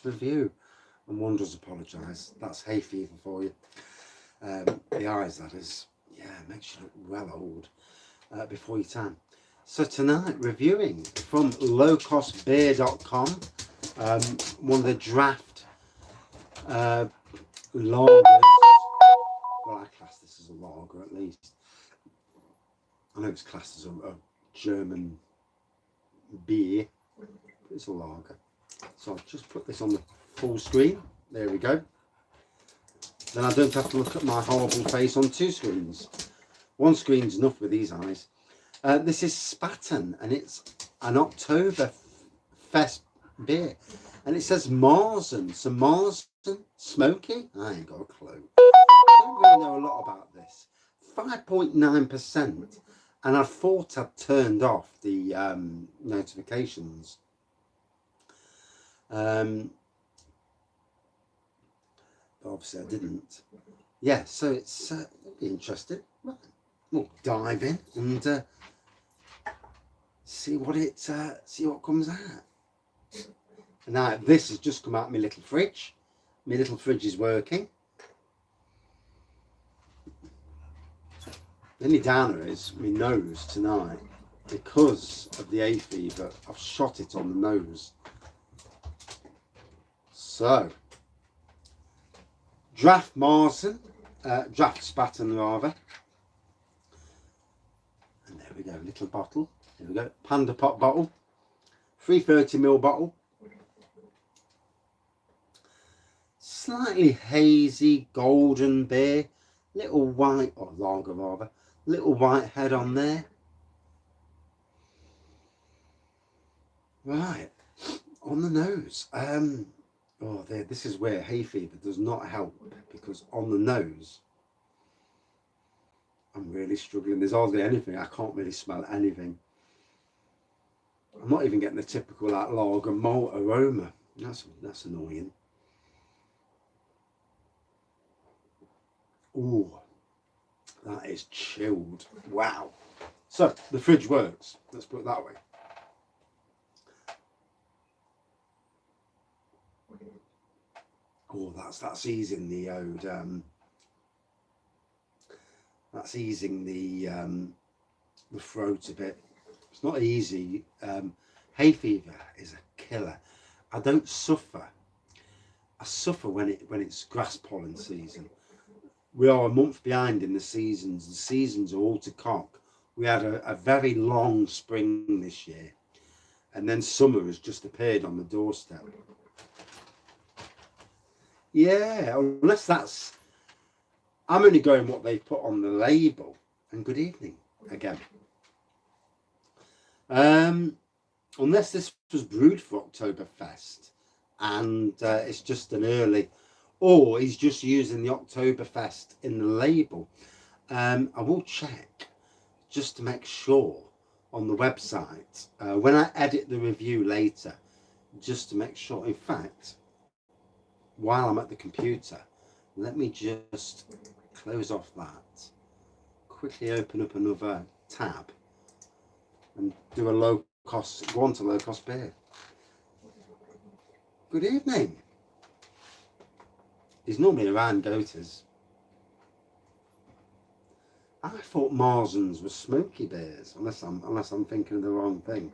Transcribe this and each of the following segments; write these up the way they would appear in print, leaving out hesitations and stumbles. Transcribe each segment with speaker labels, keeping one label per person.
Speaker 1: review. And one does apologise. That's hay fever for you. The eyes, that is. Yeah, makes you look well old before your time. So tonight, reviewing from lowcostbeer.com, one of the draft lagers. Well, I class this as a lager at least. I know it's classed as a German beer, but it's a lager. So I'll just put this on the full screen. There we go. Then I don't have to look at my horrible face on two screens. One screen's enough with these eyes. This is Spaten, and it's an Oktoberfest beer. And it says Marzen. So Marzen, smoky? I ain't got a clue. I don't really know a lot about this. 5.9%. And I thought I'd turned off the notifications. But obviously I didn't. Yeah, so it's interesting. Right. We'll dive in and see what comes out. Now this has just come out of my little fridge. My little fridge is working. The only downer is my nose tonight. Because of the hay fever, I've shot it on the nose. So, draft Marzen, draft Spaten rather. And there we go, little bottle. There we go, Panda Pot bottle. 330ml bottle. Slightly hazy golden beer. Little white, or lager rather. Little white head on there. Right, on the nose. Oh, there. This is where hay fever does not help, because on the nose, I'm really struggling. There's hardly anything. I can't really smell anything. I'm not even getting the typical like lager malt aroma. That's annoying. Ooh, that is chilled. Wow. So the fridge works. Let's put it that way. Oh, that's easing the ode. That's easing the throat a bit. It's not easy. Hay fever is a killer. I don't suffer. I suffer when it's grass pollen season. We are a month behind in the seasons. The seasons are all to cock. We had a very long spring this year, and then summer has just appeared on the doorstep. Yeah, unless that's... I'm only going what they put on the label. And good evening again. Unless this was brewed for Oktoberfest and it's just an early, or he's just using the Oktoberfest in the label. I will check just to make sure on the website when I edit the review later, just to make sure. In fact, while I'm at the computer, let me just close off that, quickly open up another tab and do a low cost, go on to low cost beer. Good evening. He's normally around Goater's. I thought Marzen's were smoky beers, unless I'm thinking of the wrong thing.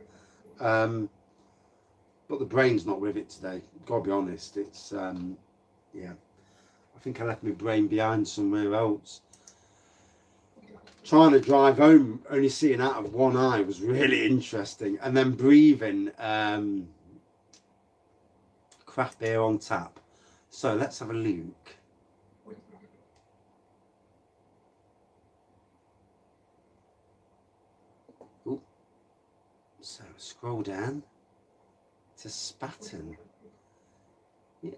Speaker 1: But the brain's not with it today. Gotta be honest. It's yeah. I think I left my brain behind somewhere else. Trying to drive home, only seeing out of one eye was really interesting, and then breathing craft beer on tap. So let's have a look. Ooh. So scroll down to Spaten. Yeah,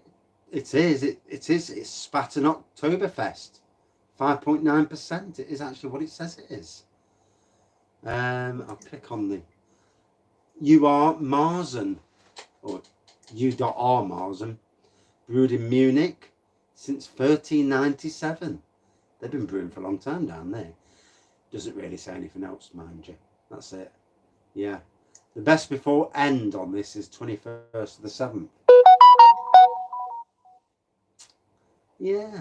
Speaker 1: it is. It's Spaten Oktoberfest. 5.9%. It is actually what it says it is. I'll click on the UR Marzen, or U.R Marzen, brewed in Munich since 1397. They've been brewing for a long time down there. Doesn't really say anything else, mind you. That's it. Yeah. The best before end on this is 21st of the 7th. Yeah.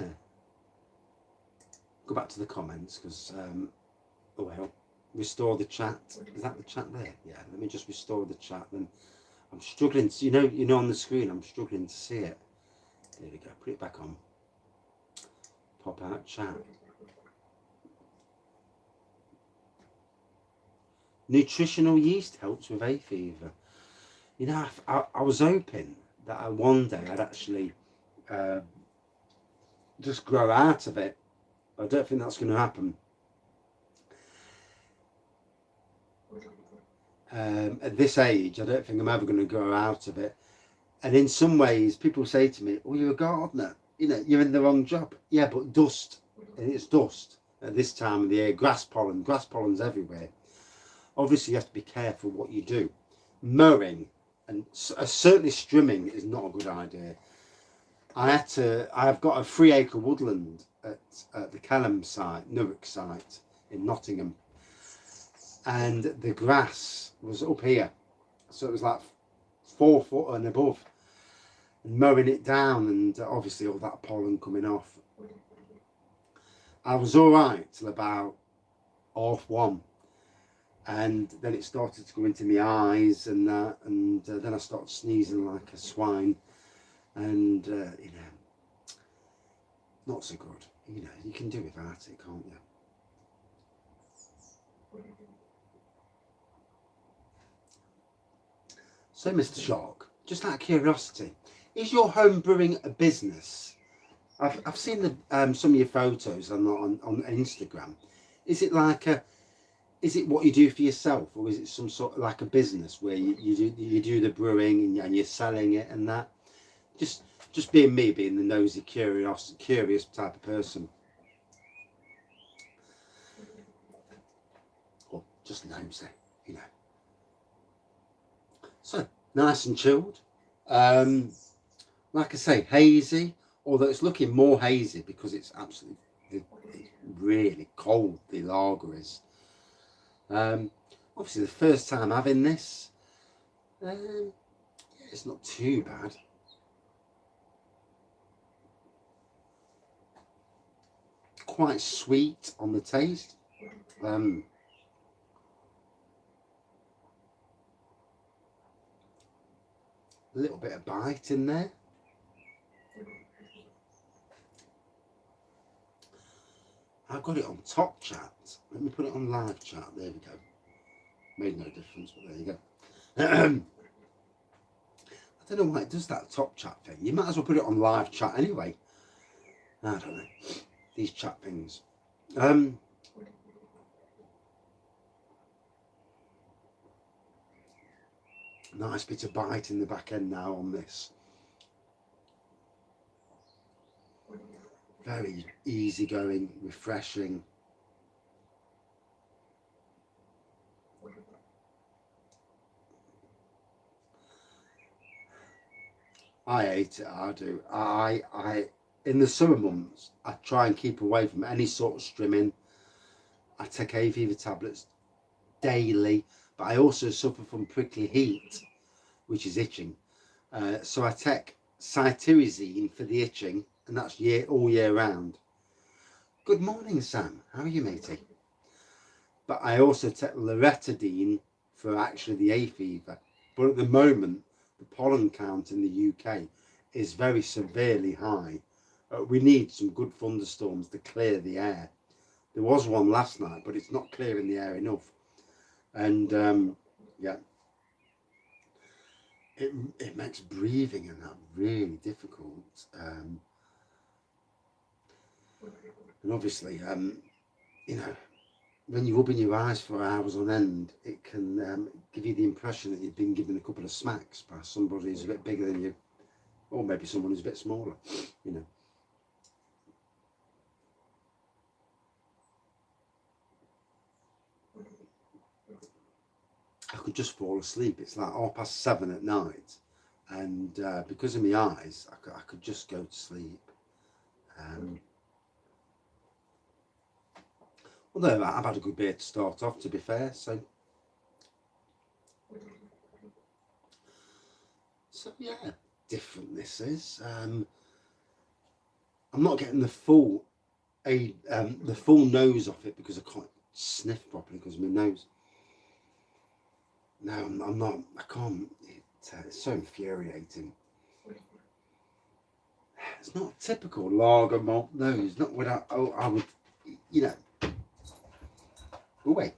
Speaker 1: Go back to the comments because, oh well, restore the chat. Is that the chat there? Yeah, let me just restore the chat. Then I'm struggling to, you know on the screen, I'm struggling to see it. There we go, put it back on. Pop out chat. Nutritional yeast helps with hay fever. You know, I was hoping that one day I'd actually just grow out of it. I don't think that's going to happen. At this age, I don't think I'm ever going to grow out of it. And in some ways, people say to me, "Oh, you're a gardener. You know, you're in the wrong job." Yeah, but dust, and it's dust at this time of the year. Grass pollen's everywhere. Obviously, you have to be careful what you do. Mowing and certainly strimming is not a good idea. I've got a 3-acre woodland at the Kelham site, Newark site in Nottingham, and the grass was up here, so it was like 4 foot and above, and mowing it down, and obviously all that pollen coming off. I was all right till about 1:30, and then it started to go into my eyes and that, and then I started sneezing like a swine, and you know, not so good. You know, you can do without it, can't you? So, Mr. Shark, just out of curiosity, is your home brewing a business? I've seen some of your photos on Instagram. Is it like is it what you do for yourself, or is it some sort of like a business where you do the brewing and you're selling it and that? Just being me, being the nosy, curious type of person. Or just nosy, you know. So, nice and chilled. Like I say, hazy, although it's looking more hazy because it's absolutely, it's really cold, the lager is. Obviously the first time having this, it's not too bad. Quite sweet on the taste. A little bit of bite in there. I've got it on top chat. Let me put it on live chat. There we go. Made no difference, but there you go. I don't know why it does that top chat thing. You might as well put it on live chat anyway. I don't know. These chat things. Nice bit of bite in the back end now on this. Very easygoing, refreshing. I hate it, I do. I in the summer months, I try and keep away from any sort of strimming. I take hay fever tablets daily, but I also suffer from prickly heat, which is itching. So I take cytirizine for the itching, and that's all year round. Good morning, Sam. How are you, matey? But I also take loratadine for actually the hay fever. But at the moment, the pollen count in the UK is very severely high. We need some good thunderstorms to clear the air. There was one last night, but it's not clearing the air enough. And yeah, it makes breathing and that really difficult. And obviously, you know, when you open your eyes for hours on end, it can give you the impression that you've been given a couple of smacks by somebody who's a bit bigger than you, or maybe someone who's a bit smaller, you know. I could just fall asleep. It's like 7:30 at night, and because of my eyes, I could just go to sleep. Although I've had a good beer to start off, to be fair, so yeah, different this is. I'm not getting the full nose off it because I can't sniff properly because of my nose. No, I'm not. I can't. It's so infuriating. It's not a typical lager malt nose. Not without. Oh, I would, you know. Oh wait.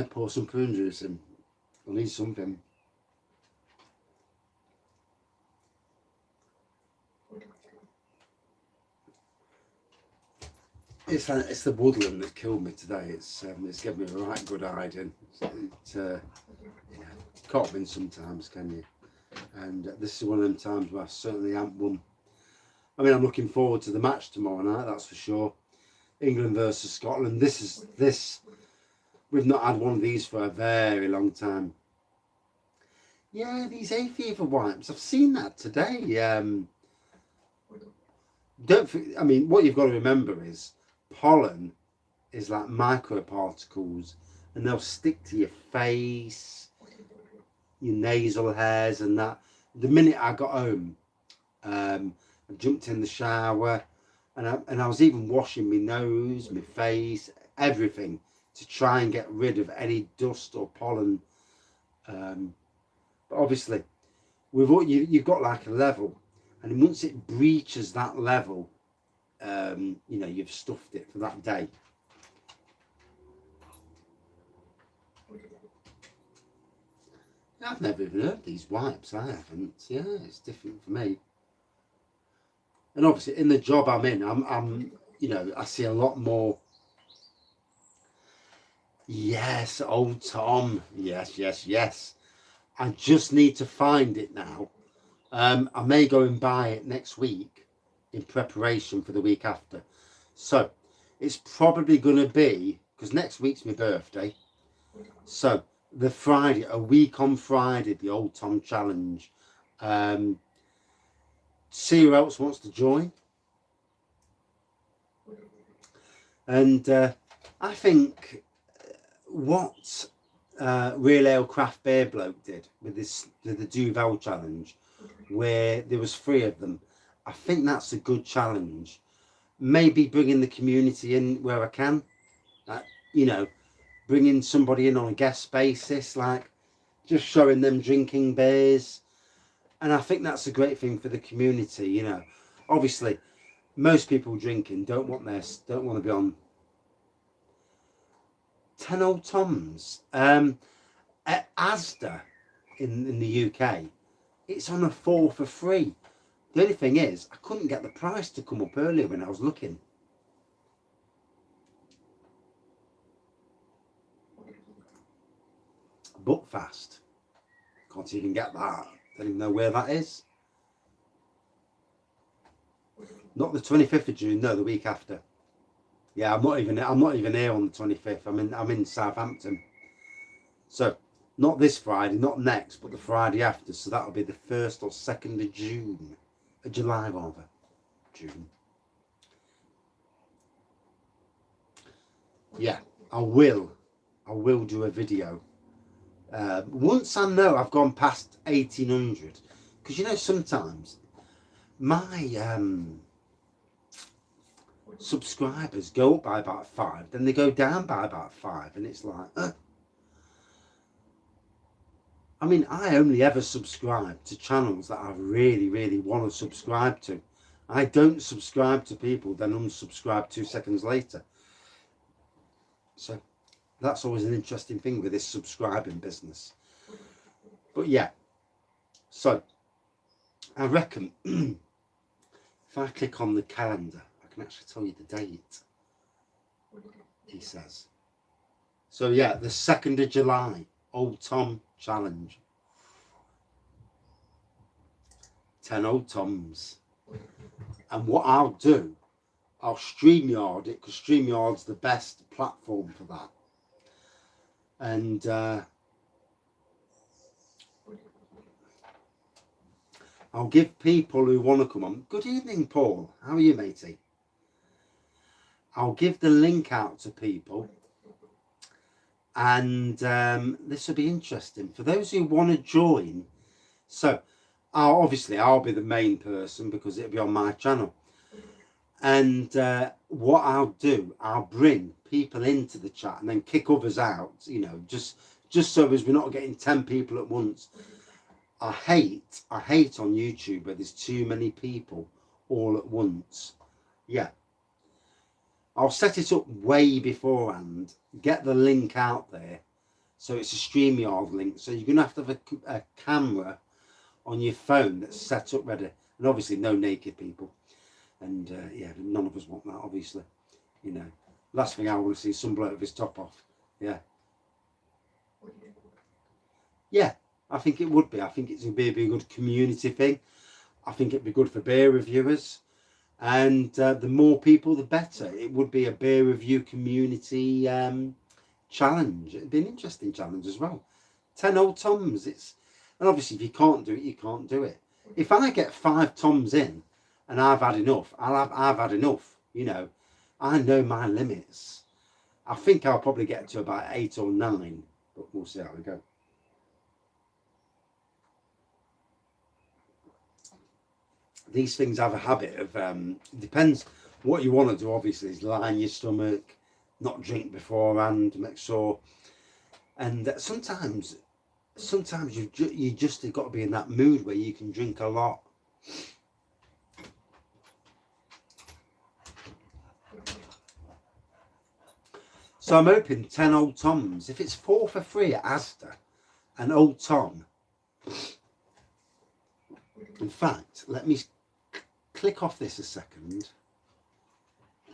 Speaker 1: Pour some prune juice in. I need something. It's the woodland that killed me today. It's given me a right good idea. Can't win sometimes, can you? And this is one of them times where I certainly haven't won. I mean, I'm looking forward to the match tomorrow night. That's for sure. England versus Scotland. This. We've not had one of these for a very long time. Yeah, these hay fever wipes. I've seen that today. I mean, what you've got to remember is pollen is like microparticles, and they'll stick to your face, your nasal hairs, and that. The minute I got home, I jumped in the shower, and I was even washing my nose, my face, everything, to try and get rid of any dust or pollen. But obviously, you've got like a level, and once it breaches that level, you've stuffed it for that day. I've never even heard these wipes. I haven't. Yeah, it's different for me. And obviously, in the job I'm in, I see a lot more. Yes, old Tom. Yes. I just need to find it now. I may go and buy it next week in preparation for the week after. So it's probably going to be, because next week's my birthday. So the Friday, a week on Friday, the Old Tom Challenge. See who else wants to join. And I think what Real Ale Craft Beer bloke did with the Duvel Challenge, where there was 3 of them, I think that's a good challenge. Maybe bringing the community in where I can, bringing somebody in on a guest basis, like just showing them drinking beers. And I think that's a great thing for the community. Obviously most people drinking don't want to be on 10 Old Toms. At Asda in the UK, it's on a 4 for free. The only thing is, I couldn't get the price to come up earlier when I was looking. Buckfast, can't even get that. Don't even know where that is. Not the 25th of June, no, the week after. Yeah, I'm not even here on the 25th. I'm in Southampton. So not this Friday, not next, but the Friday after. So that'll be the 1st or 2nd of June. July rather. June. Yeah, I will do a video. Once I know I've gone past 1800, because sometimes my subscribers go up by about 5, then they go down by about 5, and it's like, I mean, I only ever subscribe to channels that I really, really want to subscribe to. I don't subscribe to people, then unsubscribe 2 seconds later. So that's always an interesting thing with this subscribing business. But yeah, so I reckon if I click on the calendar, I can actually tell you the date, he says. So yeah, the 2nd of July, Old Tom Challenge. 10 Old Toms. And what I'll do, I'll StreamYard it, because StreamYard's the best platform for that. And I'll give people who want to come on. Good evening, Paul. How are you, matey? I'll give the link out to people and this will be interesting for those who want to join. So obviously I'll be the main person because it'll be on my channel, and what I'll do, I'll bring people into the chat and then kick others out, you know, just so as we're not getting 10 people at once. I hate on YouTube where there's too many people all at once. Yeah, I'll set it up way beforehand, get the link out there, so it's a StreamYard link, so you're gonna have to have a camera on your phone that's set up ready, and obviously no naked people, and yeah, none of us want that, obviously, you know. Last thing I want to see is some bloke with his top off. Yeah, I think it would be. I think it's a be a good community thing. I think it'd be good for beer reviewers, and the more people the better. It would be a beer review community challenge. It'd be an interesting challenge as well. 10 old Toms. And obviously if you can't do it, you can't do it. If I get 5 Toms in and I've had enough, I've had enough, you know. I know my limits. I think I'll probably get to about 8 or 9, but we'll see how we go. These things have a habit of, depends what you want to do, obviously, is line your stomach, not drink beforehand, make sure. And sometimes you just got to be in that mood where you can drink a lot. So I'm hoping 10 old Toms. If it's 4 for free at Asda, an old Tom. In fact, let me click off this a second.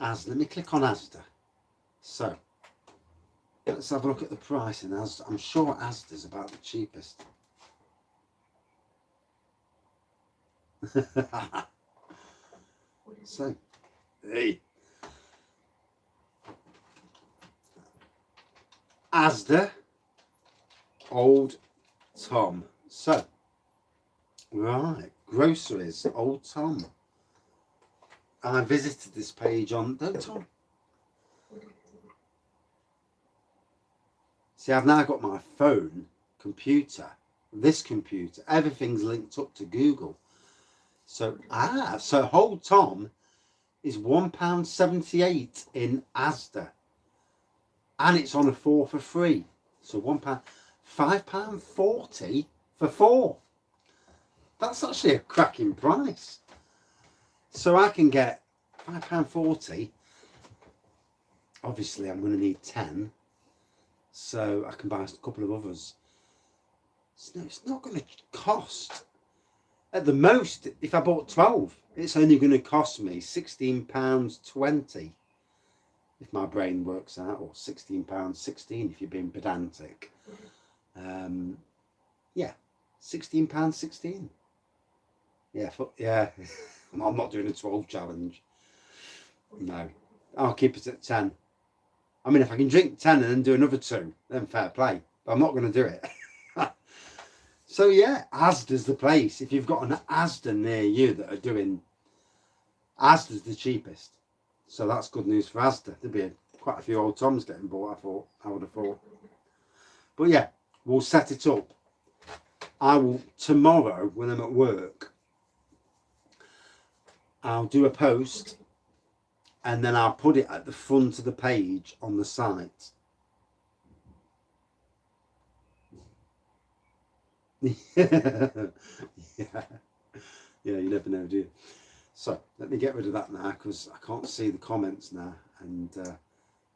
Speaker 1: Let me click on Asda. So let's have a look at the price in Asda. I'm sure Asda's about the cheapest. So, hey. Asda, Old Tom. So, right, groceries, Old Tom. I visited this page on, don't Tom. See, I've now got my phone, computer, this computer, everything's linked up to Google. So, so Old Tom is £1.78 in Asda. And it's on a 4 for free. So £1, £5.40 for 4. That's actually a cracking price. So I can get £5.40. Obviously, I'm going to need 10. So I can buy a couple of others. So it's not going to cost. At the most, if I bought 12, it's only going to cost me £16.20. If my brain works out, or £16.16 if you're being pedantic. Yeah, £16.16. Yeah, yeah. I'm not doing a 12 challenge. No, I'll keep it at 10. I mean, if I can drink 10 and then do another 2, then fair play. But I'm not going to do it. So yeah, Asda's the place. If you've got an Asda near you that are doing, Asda's the cheapest. So that's good news for Asda. There'd be quite a few old Toms getting bought, I would have thought. But yeah, we'll set it up. I will, tomorrow when I'm at work, I'll do a post and then I'll put it at the front of the page on the site. Yeah, you never know, do you? So let me get rid of that now because I can't see the comments now, and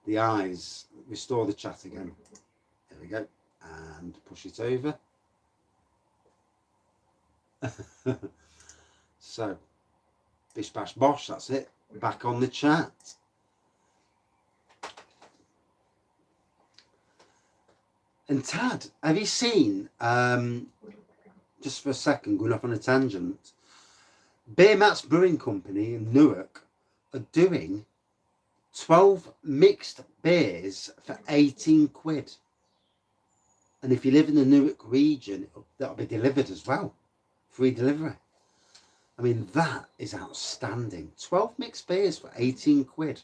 Speaker 1: the eyes. Restore the chat again. There we go, and push it over. So bish bash bosh, that's it. Back on the chat. And Tad, have you seen, just for a second, going off on a tangent, Beer Mats Brewing Company in Newark are doing 12 mixed beers for 18 quid. And if you live in the Newark region, that'll be delivered as well. Free delivery. I mean, that is outstanding. 12 mixed beers for 18 quid.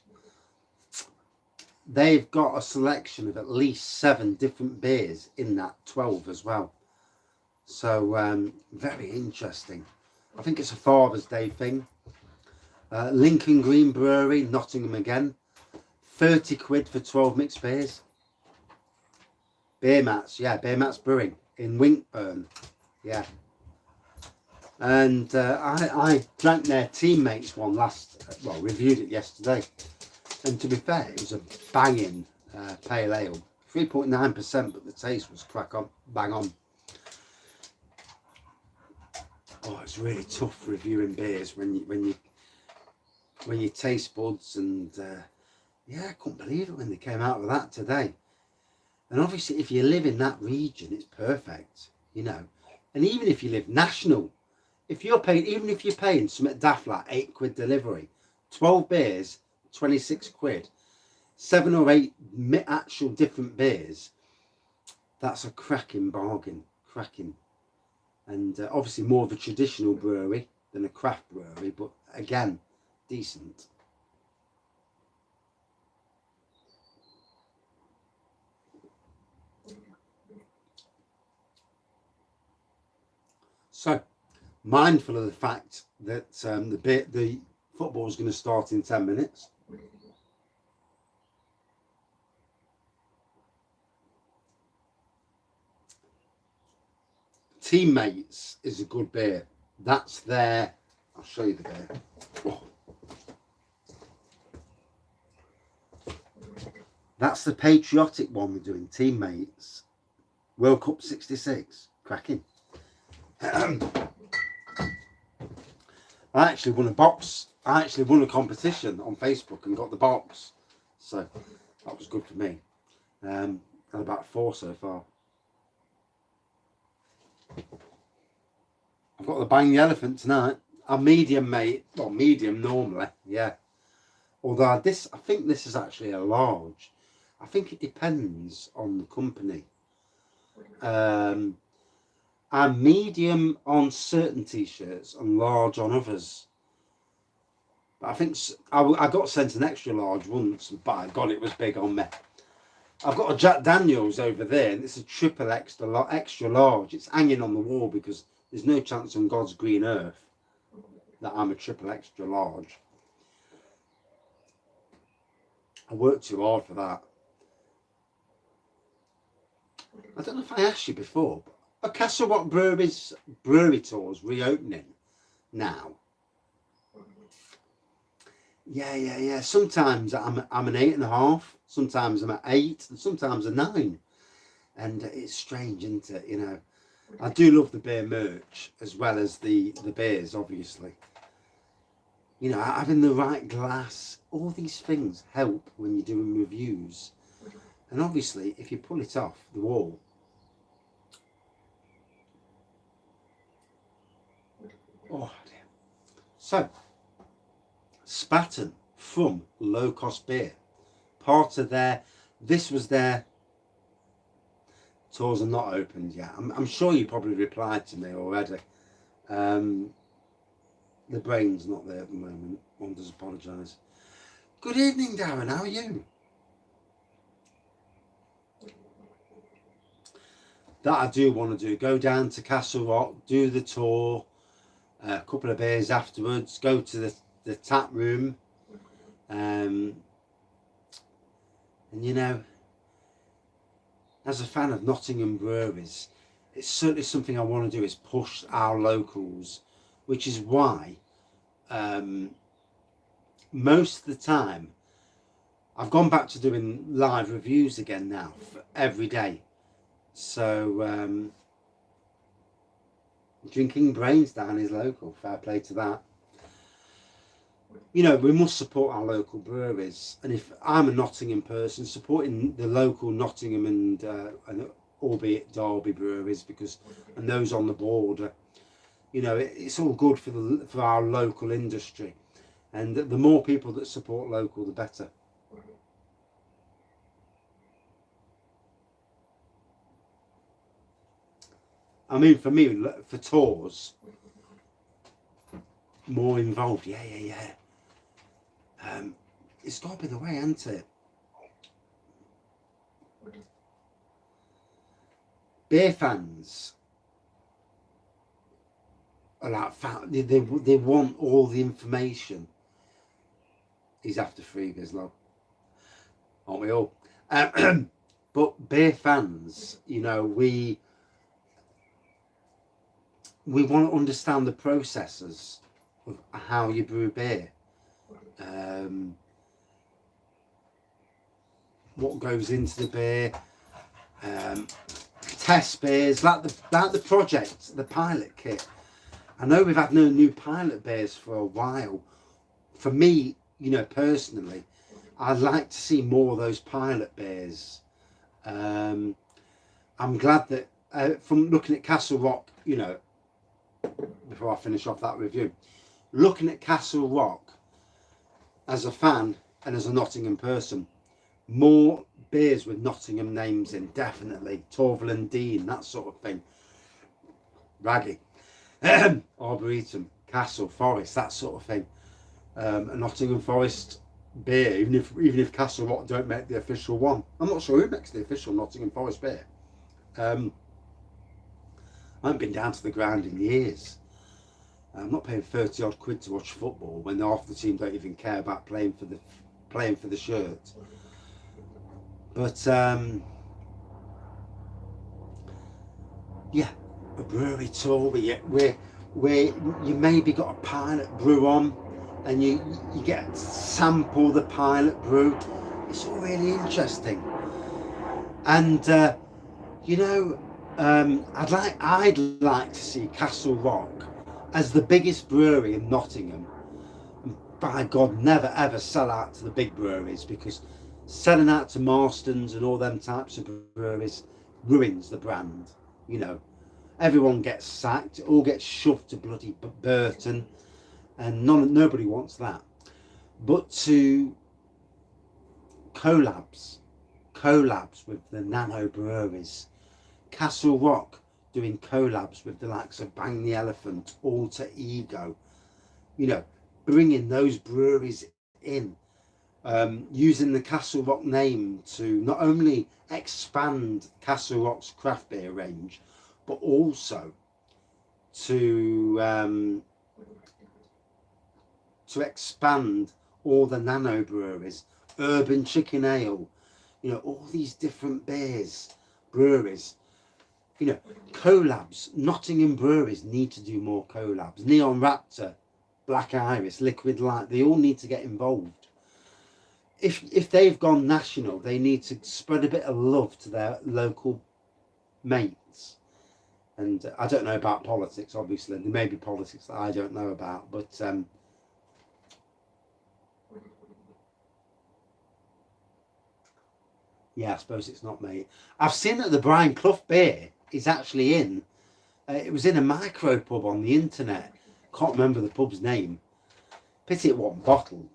Speaker 1: they've got a selection of at least 7 different beers in that 12 as well. So very interesting. I think it's a Father's Day thing. Lincoln Green Brewery, Nottingham again. 30 quid for 12 mixed beers. Beer Mats, yeah, Beer Mats Brewing in Winkburn, yeah. And I drank their Teammates one reviewed it yesterday. And to be fair, it was a banging pale ale. 3.9%, but the taste was bang on. Oh, it's really tough reviewing beers when you taste buds, and yeah, I couldn't believe it when they came out with that today. And obviously, if you live in that region, it's perfect, you know. And even if you live national, if you're paying, even if you're paying something daft like 8 quid delivery, 12 beers, 26 quid, 7 or 8 actual different beers, that's a cracking bargain, cracking. And obviously more of a traditional brewery than a craft brewery, but again, decent. So, mindful of the fact that the football is going to start in 10 minutes. Teammates is a good beer. That's their, I'll show you the beer. Oh. That's the patriotic one we're doing, Teammates. World Cup 66, cracking. I actually won a box. I actually won a competition on Facebook and got the box. So that was good for me. Had about 4 so far. I've got the Bang the Elephant tonight. I'm medium, mate. Well, medium normally, yeah. Although I think this is actually a large. I think it depends on the company. I'm medium on certain t-shirts and large on others. But I think I got sent an extra large once, but I got it was big on me. I've got a Jack Daniels over there, and it's a triple extra large. It's hanging on the wall because there's no chance on God's green earth that I'm a triple extra large. I worked too hard for that. I don't know if I asked you before, but are Castle Rock Brewery's brewery tours reopening now? Yeah. Sometimes I'm an 8.5. Sometimes I'm at 8, and sometimes a 9. And it's strange, isn't it? You know, I do love the beer merch as well as the beers, obviously. You know, having the right glass, all these things help when you're doing reviews. And obviously, if you pull it off the wall, oh dear. So, Spaten from Low Cost Beer. Part of this was their tours are not opened yet. I'm sure you probably replied to me already. The brain's not there at the moment. One does apologise. Good evening, Darren. How are you? That I do want to do. Go down to Castle Rock, do the tour, a couple of beers afterwards, go to the tap room. And you know, as a fan of Nottingham breweries, it's certainly something I want to do, is push our locals, which is why most of the time I've gone back to doing live reviews again now for every day. So Drinking Brains down is local, fair play to that. You know, we must support our local breweries, and if I'm a Nottingham person, supporting the local Nottingham and albeit Derby breweries, and those on the border, you know, it's all good for our local industry, and the more people that support local, the better. I mean, for me, for tours, more involved, yeah. It's got to be the way, hasn't it? Beer fans are like, they want all the information. He's after freebies, love. Aren't we all? But beer fans, you know, we want to understand the processes of how you brew beer. What goes into the beer, test beers, like the project, the pilot kit. I know we've had no new pilot beers for a while. For me, you know, personally, I'd like to see more of those pilot beers. I'm glad that from looking at Castle Rock, you know, before I finish off that review, looking at Castle Rock as a fan and as a Nottingham person, more beers with Nottingham names in, definitely. Torval and Dean, that sort of thing. Wraggys, Arboretum, Castle, Forest, that sort of thing. A Nottingham Forest beer, even if Castle Rock don't make the official one. I'm not sure who makes the official Nottingham Forest beer. I haven't been down to the ground in years. I'm not paying 30 odd quid to watch football when half the team don't even care about playing for the shirt. But yeah, a brewery tour where you maybe got a pilot brew on, and you get to sample the pilot brew. It's all really interesting. And you know, I'd like to see Castle Rock as the biggest brewery in Nottingham. And by God, never ever sell out to the big breweries, because selling out to Marston's and all them types of breweries ruins the brand. You know, everyone gets sacked, it all gets shoved to bloody Burton, and nobody wants that. But to collabs with the nano breweries, Castle Rock doing collabs with the likes of Bang the Elephant, Alter Ego, you know, bringing those breweries in, using the Castle Rock name to not only expand Castle Rock's craft beer range, but also to expand all the nano breweries, Urban Chicken Ale, you know, all these different breweries, you know, collabs. Nottingham breweries need to do more collabs. Neon Raptor, Black Iris, Liquid Light, they all need to get involved. If they've gone national, they need to spread a bit of love to their local mates. And I don't know about politics, obviously. There may be politics that I don't know about, but yeah, I suppose it's not me. I've seen that the Brian Clough beer is actually in. It was in a micro pub on the internet. Can't remember the pub's name. Pity it wasn't bottled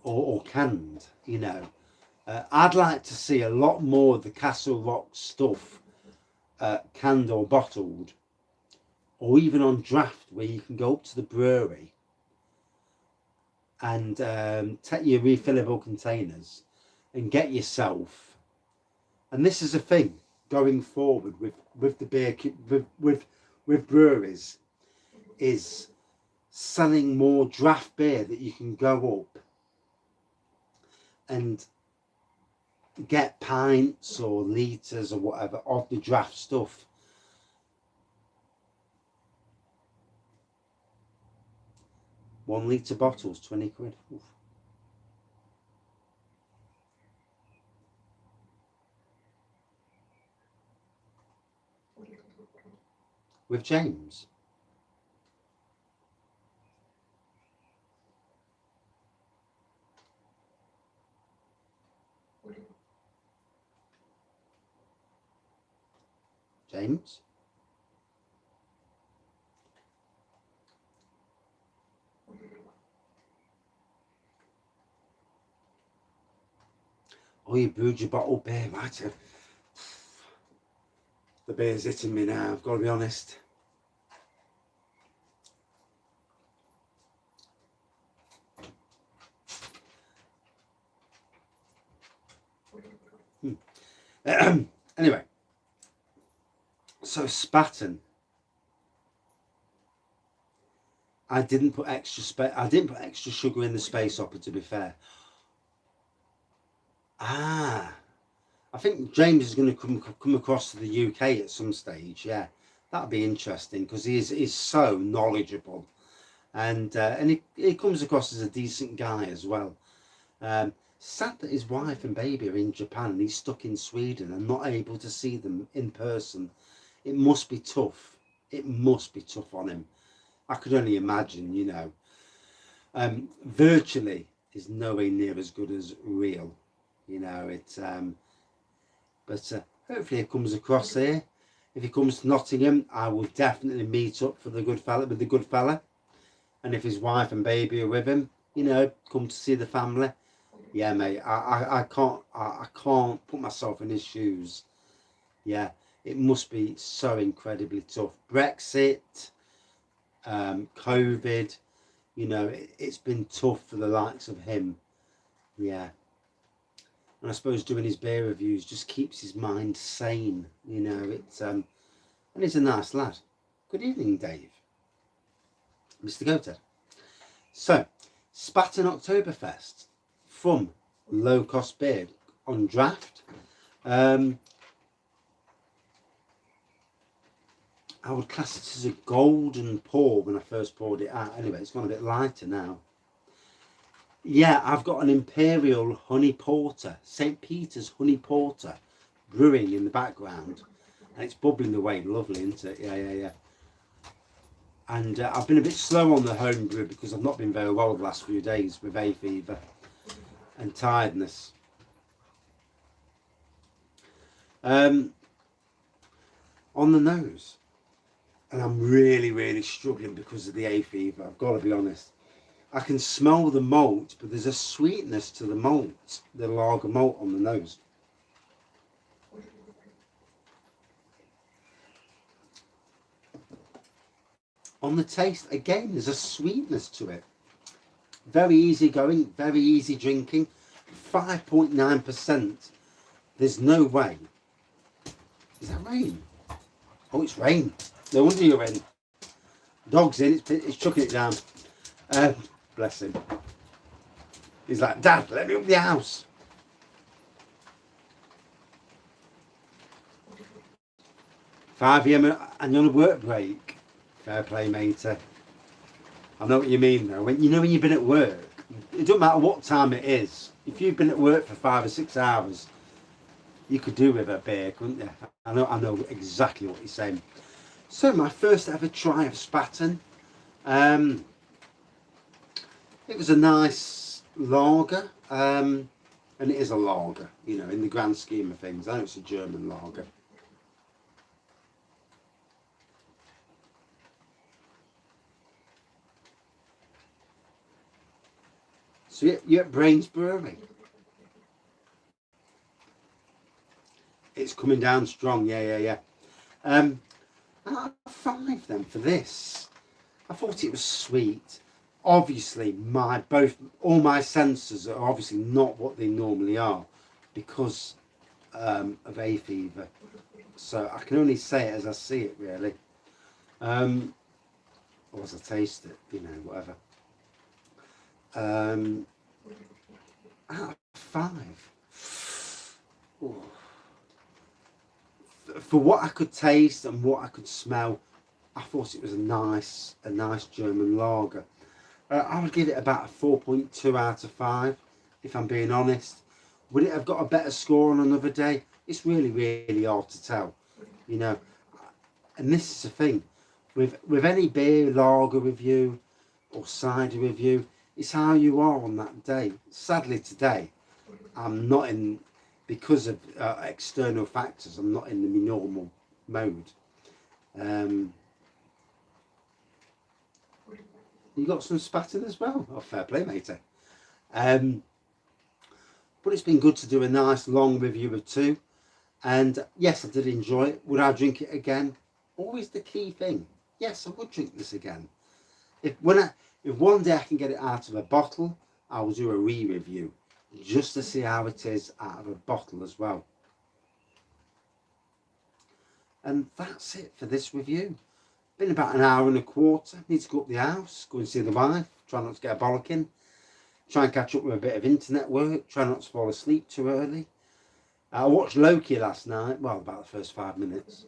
Speaker 1: or canned. You know, I'd like to see a lot more of the Castle Rock stuff canned or bottled, or even on draft, where you can go up to the brewery and take your refillable containers and get yourself. And this is a thing going forward with the beer, with breweries, is selling more draft beer that you can go up and get pints or litres or whatever of the draft stuff. One litre bottles, 20 quid. Oof. With James. James? Oh, you brewed your bottled beer, right? The beer's hitting me now, I've got to be honest. Anyway, so Spaten. I didn't put extra sugar in the space hopper, to be fair. I think James is going to come across to the UK at some stage. Yeah, that'd be interesting because he's so knowledgeable, and he comes across as a decent guy as well. Sad that his wife and baby are in Japan and he's stuck in Sweden and not able to see them in person. It must be tough. It must be tough on him. I could only imagine, you know. Virtually is nowhere near as good as real, you know. It's but hopefully he comes across here. If he comes to Nottingham, I will definitely meet up for the good fella. And if his wife and baby are with him, you know, come to see the family. Yeah, mate. I can't put myself in his shoes. Yeah, it must be so incredibly tough. Brexit, COVID, you know, it's been tough for the likes of him. Yeah. And I suppose doing his beer reviews just keeps his mind sane, you know. It's and he's a nice lad. Good evening, Dave. Mr. Goathead. So, Spaten Oktoberfest from Low Cost Beer on draft. I would class it as a golden pour when I first poured it out. Anyway, it's gone a bit lighter now. Yeah, I've got an Imperial Honey Porter, St. Peter's Honey Porter, brewing in the background. And it's bubbling away, lovely, isn't it? Yeah. And I've been a bit slow on the home brew because I've not been very well the last few days with hay fever and tiredness. On the nose. And I'm really struggling because of the hay fever, I've got to be honest. I can smell the malt, but there's a sweetness to the malt, the lager malt on the nose. On the taste, again, there's a sweetness to it. Very easy going, very easy drinking. 5.9%. There's no way. Is that rain? Oh, it's rain. No wonder you're in. Dog's in, it's chucking it down. Bless him. He's like, Dad, let me up the house. Five PM and you're on a work break. Fair play, mate. I know what you mean though. When you've been at work, it doesn't matter what time it is. If you've been at work for 5 or 6 hours, you could do with a beer, couldn't you? I know exactly what you're saying. So my first ever try of Spaten. It was a nice lager, and it is a lager, you know, in the grand scheme of things. I know it's a German lager. So you're at Brains Brewery. It's coming down strong, yeah. Out of 5 then for this. I thought it was sweet. Obviously, all my senses are obviously not what they normally are because of hay fever. So I can only say it as I see it, really, or as I taste it, you know, whatever. Out of 5. Ooh. For what I could taste and what I could smell, I thought it was a nice German lager. I would give it about a 4.2 out of 5, if I'm being honest. Would it have got a better score on another day? It's really hard to tell, you know. And this is the thing, with any beer, lager review or cider review, it's how you are on that day. Sadly today, I'm not in, because of external factors, I'm not in the normal mode. You got some Spaten as well. Oh, fair play, matey. But it's been good to do a nice long review of 2. And yes, I did enjoy it. Would I drink it again? Always the key thing. Yes, I would drink this again. If one day I can get it out of a bottle, I will do a re-review just to see how it is out of a bottle as well. And that's it for this review. Been about an hour and a quarter. Need to go up the house, go and see the wife, try not to get a bollocking, try and catch up with a bit of internet work, try not to fall asleep too early. I watched Loki last night, well, about the first 5 minutes.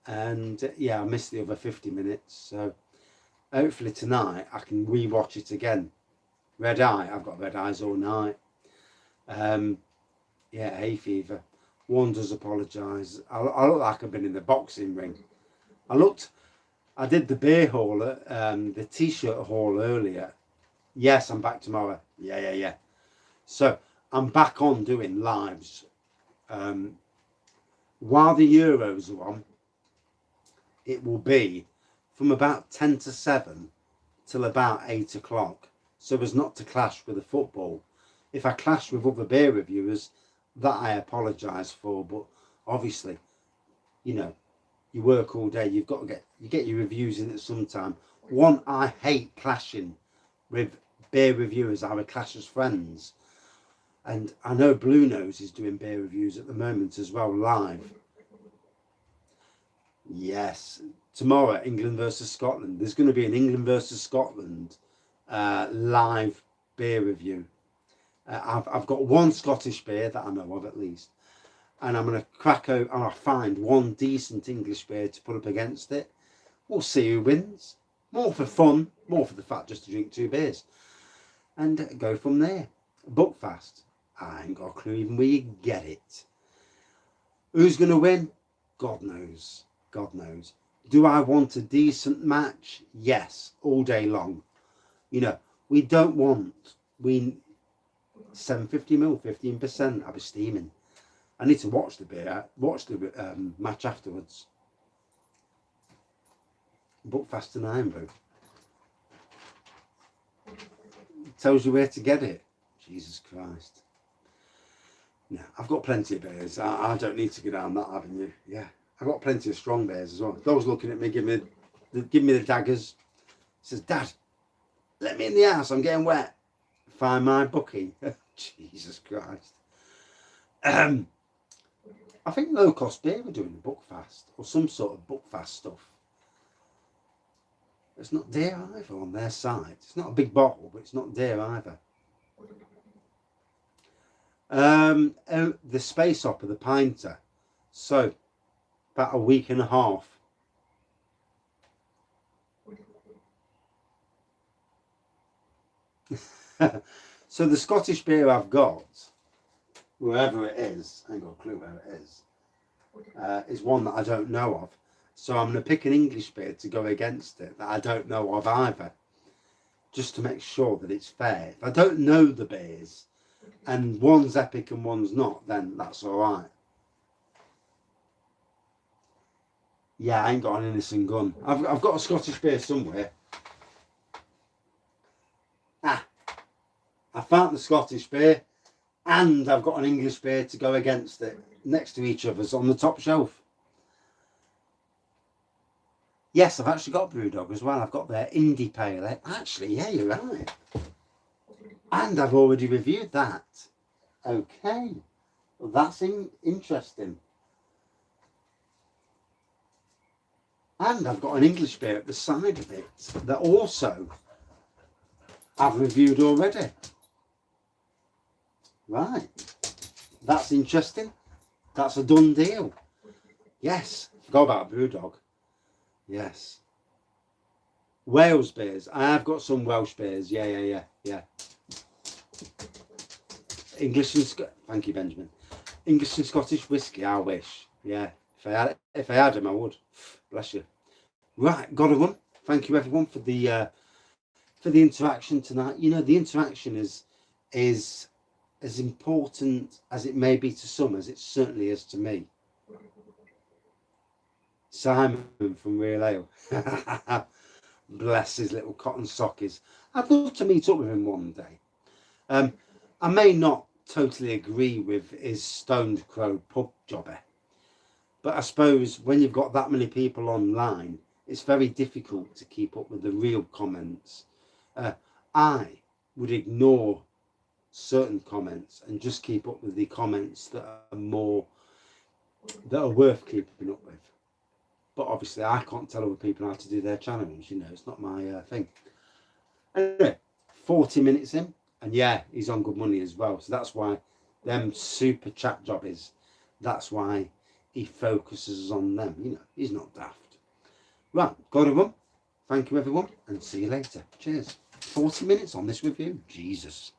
Speaker 1: And yeah, I missed the other 50 minutes. So hopefully tonight I can re-watch it again. Red Eye, I've got red eyes all night. Yeah, hay fever. One does apologise. I look like I've been in the boxing ring. I did the beer haul, the t-shirt haul earlier. Yes, I'm back tomorrow. Yeah. So I'm back on doing lives. While the Euros are on, it will be from about 10 to 7 till about 8 o'clock. So as not to clash with the football. If I clash with other beer reviewers, that I apologise for. But obviously, you know, you work all day, you've got to get your reviews in at some time. One, I hate clashing with beer reviewers. I would clash as friends. And I know Blue Nose is doing beer reviews at the moment as well, live. Yes, tomorrow, England versus Scotland. There's going to be an England versus Scotland live beer review. I've got one Scottish beer that I know of at least. And I'm going to crack out and I'll find one decent English beer to put up against it. We'll see who wins. More for fun, more for the fact just to drink 2 beers. And go from there. Buckfast. I ain't got a clue even where you get it. Who's going to win? God knows. God knows. Do I want a decent match? Yes, all day long. You know, we don't want 750ml, 15%. I'll be steaming. I need to watch the match afterwards. Buckfast and Ironbrew. Tells you where to get it. Jesus Christ. Yeah, I've got plenty of beers. I don't need to go down that avenue. Yeah, I've got plenty of strong beers as well. Those looking at me, give me the daggers. Says, Dad, let me in the house. I'm getting wet. Find my bookie. Jesus Christ. I think Low Cost Beer were doing a Buckfast or some sort of Buckfast stuff. It's not dear either on their side. It's not a big bottle, but it's not dear either. The Space Opera, the Pinter. So, about a week and a half. So the Scottish beer I've got, wherever it is, I ain't got a clue where it is one that I don't know of. So I'm going to pick an English beer to go against it that I don't know of either, just to make sure that it's fair. If I don't know the beers and one's epic and one's not, then that's all right. Yeah, I ain't got an innocent gun. I've got a Scottish beer somewhere. I found the Scottish beer and I've got an English beer to go against it, next to each other's on the top shelf. Yes, I've actually got Brewdog as well. I've got their Indie Pale Ale. Actually, yeah, you're right. And I've already reviewed that. Okay. Well, that's interesting. And I've got an English beer at the side of it that also I've reviewed already. Right. That's interesting. That's a done deal. Yes. Forgot about Brewdog. Yes. Wales beers. I have got some Welsh beers. Yeah. English and thank you, Benjamin. English and Scottish whiskey. I wish. Yeah. If I had them, I would. Bless you. Right. Got to run. Thank you, everyone, for the interaction tonight. You know, the interaction is as important as it may be to some, as it certainly is to me. Simon from Real Ale. Bless his little cotton sockies. I'd love to meet up with him one day. I may not totally agree with his Stoned Crow pub jobber, but I suppose when you've got that many people online, it's very difficult to keep up with the real comments. I would ignore certain comments and just keep up with the comments that are worth keeping up with. But obviously I can't tell other people how to do their challenge, you know, it's not my thing. Anyway, 40 minutes in, and yeah, he's on good money as well. So that's why them super chat job is, that's why he focuses on them, you know, he's not daft. Right, got to run. Thank you everyone, and see you later. Cheers. 40 minutes on this review, Jesus.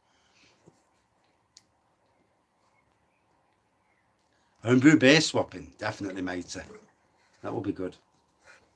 Speaker 1: Homebrew beer swapping, definitely, matey. That will be good.